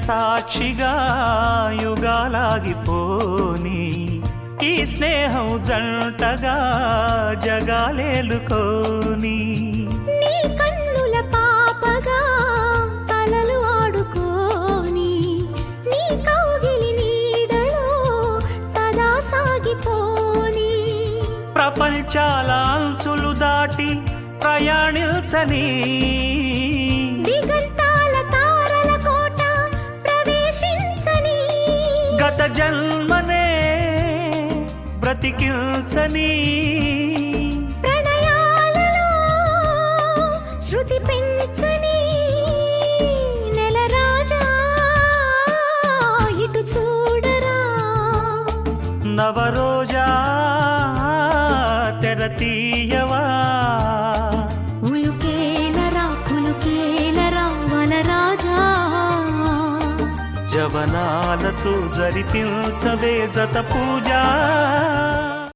సాక్షిగా యుగాలాగిపోని ఈ స్నేహం జంటగా జగాలేలుకోని నీ కన్నుల పాపగా కలలు ఆడుకోని నీ కౌగిలి నీడలో సదా సాగిపోని ప్రపంచాల అంచులు దాటి ప్రయాణించని దిగంతాల తారల కోట ప్రవేశించని గత జన్మనే బ్రతికించని ప్రణయాలలో శృతి పెంచని నెల రాజా ఇటు చూడరా నవరోజా తెర తీయవా ఉలుకేలరా కులుకేలరా వనరాజా జవనాలతో జరిపించవే జత పూజ